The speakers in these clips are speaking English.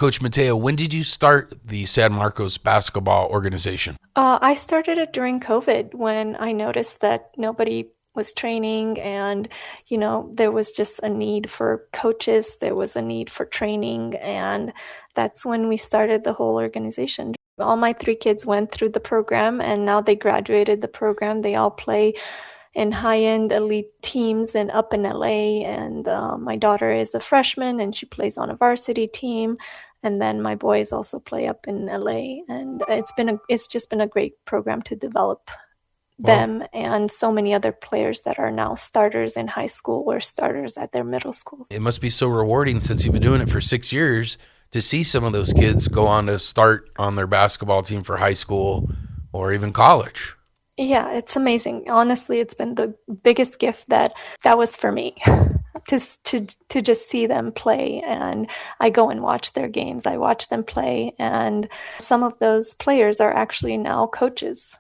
Coach Mateo, when did you start the San Marcos basketball organization? I started it during COVID when I noticed that nobody was training and, there was just a need for coaches. There was a need for training. And that's when we started the whole organization. All my three kids went through the program and now they graduated the program. They all play in high-end elite teams and up in LA. And my daughter is a freshman and she plays on a varsity team. And then my boys also play up in LA. And it's just been a great program to develop them and so many other players that are now starters in high school or starters at their middle schools. It must be so rewarding since you've been doing it for 6 years to see some of those kids go on to start on their basketball team for high school or even college. Yeah, it's amazing. Honestly, it's been the biggest gift that was for me to just see them play. And I go and watch their games. I watch them play. And some of those players are actually now coaches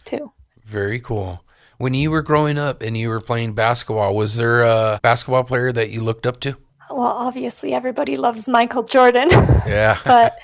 too. Very cool. When you were growing up and you were playing basketball, was there a basketball player that you looked up to? Well, obviously everybody loves Michael Jordan. Yeah. But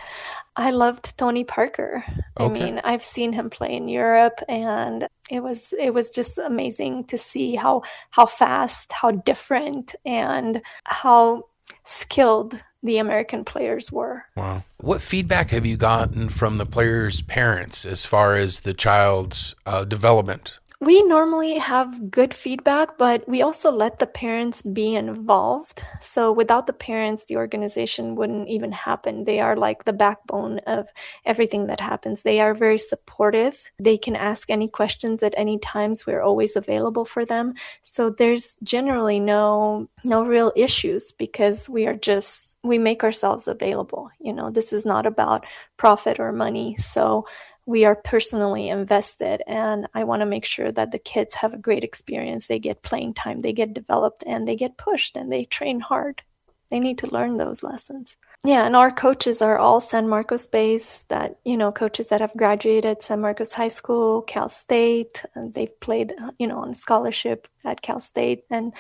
I loved Tony Parker. Okay. I mean, I've seen him play in Europe and it was just amazing to see how fast, how different, and how skilled the American players were. Wow. What feedback have you gotten from the players' parents as far as the child's development? We normally have good feedback, but we also let the parents be involved. So without the parents, the organization wouldn't even happen. They are like the backbone of everything that happens. They are very supportive. They can ask any questions at any times. We're always available for them. So there's generally no real issues because we make ourselves available. This is not about profit or money. So we are personally invested, and I want to make sure that the kids have a great experience. They get playing time, they get developed, and they get pushed, and they train hard. They need to learn those lessons. Yeah, and our coaches are all San Marcos based, that, coaches that have graduated San Marcos High School, Cal State, and they've played, on scholarship at Cal State. And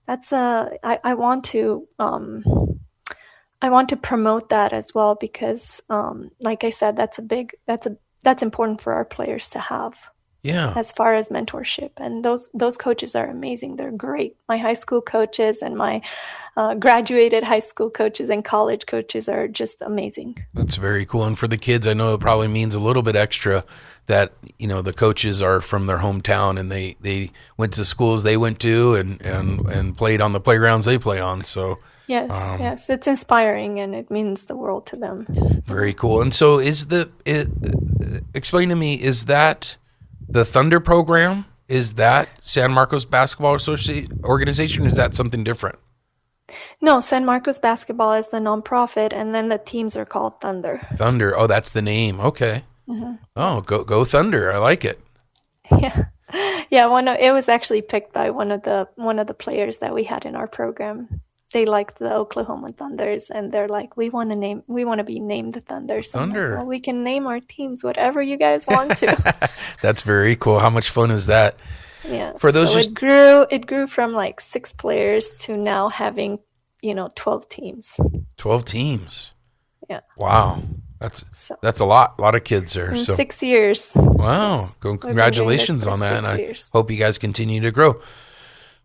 that's I want to promote that as well because, like I said, that's important for our players to have. Yeah. As far as mentorship. And those coaches are amazing. They're great. My high school coaches and my graduated high school coaches and college coaches are just amazing. That's very cool. And for the kids, I know it probably means a little bit extra that, the coaches are from their hometown and they went to schools they went to and played on the playgrounds they play on. So Yes, it's inspiring and it means the world to them. Very cool. And so explain to me, is that the Thunder program? Is that San Marcos Basketball Organization? Is that something different? No, San Marcos Basketball is the nonprofit and then the teams are called Thunder. Thunder. Oh, that's the name. Okay. Mm-hmm. Oh, go Thunder. I like it. Yeah. Yeah, it was actually picked by one of the players that we had in our program. They liked the Oklahoma Thunders, and they're like, we want to be named the Thunder. So Thunder. Like, well, we can name our teams whatever you guys want to. That's very cool. How much fun is that? Yeah. For those, it grew from like 6 players to now having 12 teams. 12 teams. Yeah. Wow. That's a lot of kids there. In so 6 years. Wow. Congratulations on that. And I hope you guys continue to grow.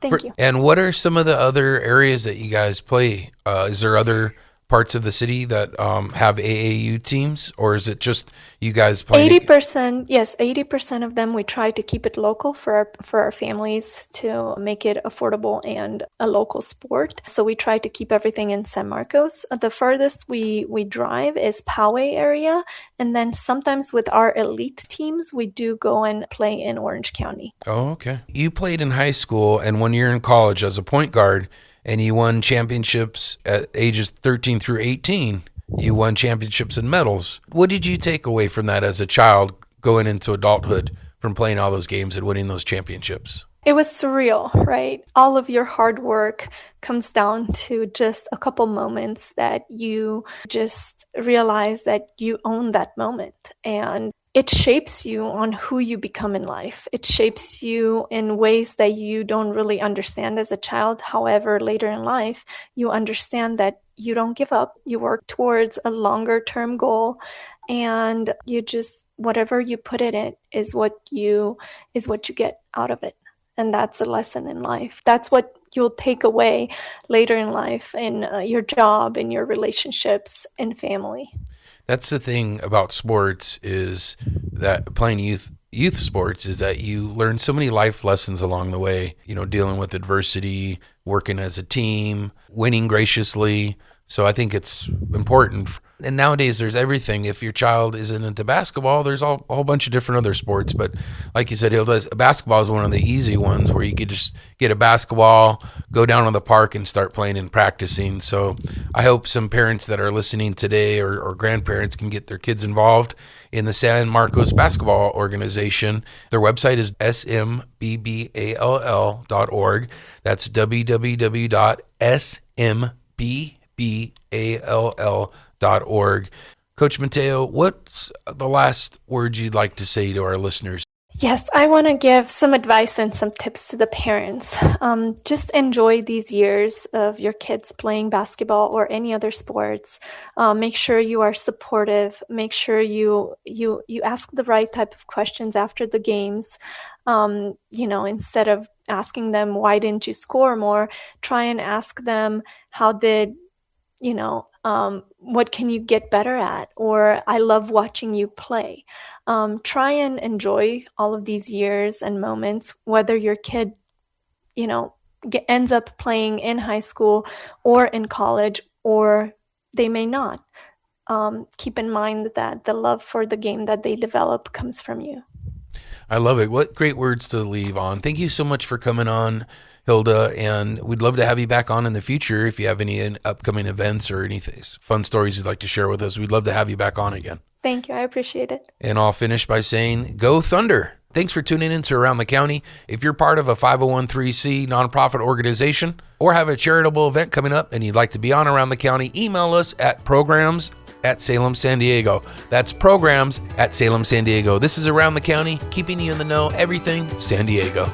Thank you. And what are some of the other areas that you guys play? Is there other parts of the city that have AAU teams, or is it just you guys playing? 80%, yes, 80% of them we try to keep it local for our families to make it affordable and a local sport. So we try to keep everything in San Marcos. The furthest we drive is Poway area, and then sometimes with our elite teams we do go and play in Orange County. Oh, okay. You played in high school and 1 year in college as a point guard. And you won championships at ages 13 through 18. You won championships and medals. What did you take away from that as a child going into adulthood from playing all those games and winning those championships? It was surreal, right? All of your hard work comes down to just a couple moments that you just realize that you own that moment. And it shapes you on who you become in life. It shapes you in ways that you don't really understand as a child. However, later in life, you understand that you don't give up. You work towards a longer term goal, and you just, whatever you put in it is what you get out of it. And that's a lesson in life. That's what you'll take away later in life, in your job, in your relationships, and family. That's the thing about sports, is that playing youth sports is that you learn so many life lessons along the way, dealing with adversity, working as a team, winning graciously. So I think it's important. And nowadays there's everything. If your child isn't into basketball, there's a whole bunch of different other sports. But like you said, Hilda, basketball is one of the easy ones where you could just get a basketball, go down to the park and start playing and practicing. So I hope some parents that are listening today, or grandparents, can get their kids involved in the San Marcos Basketball Organization. Their website is smball.org. That's www.smball.org. Coach Mateo, what's the last words you'd like to say to our listeners? Yes, I want to give some advice and some tips to the parents. Just enjoy these years of your kids playing basketball or any other sports. Make sure you are supportive. Make sure you ask the right type of questions after the games. Instead of asking them, why didn't you score more? Try and ask them, how did, what can you get better at? Or I love watching you play. Try and enjoy all of these years and moments, whether your kid, ends up playing in high school or in college, or they may not. Keep in mind that the love for the game that they develop comes from you. I love it. What great words to leave on. Thank you so much for coming on, Hilda, and we'd love to have you back on in the future. If you have any upcoming events or any fun stories you'd like to share with us, we'd love to have you back on again. Thank you. I appreciate it. And I'll finish by saying, go Thunder. Thanks for tuning in to Around the County. If you're part of a 501(c) nonprofit organization or have a charitable event coming up and you'd like to be on Around the County, email us at programs@Salem San Diego. That's programs@Salem San Diego. This is Around the County, keeping you in the know, everything San Diego.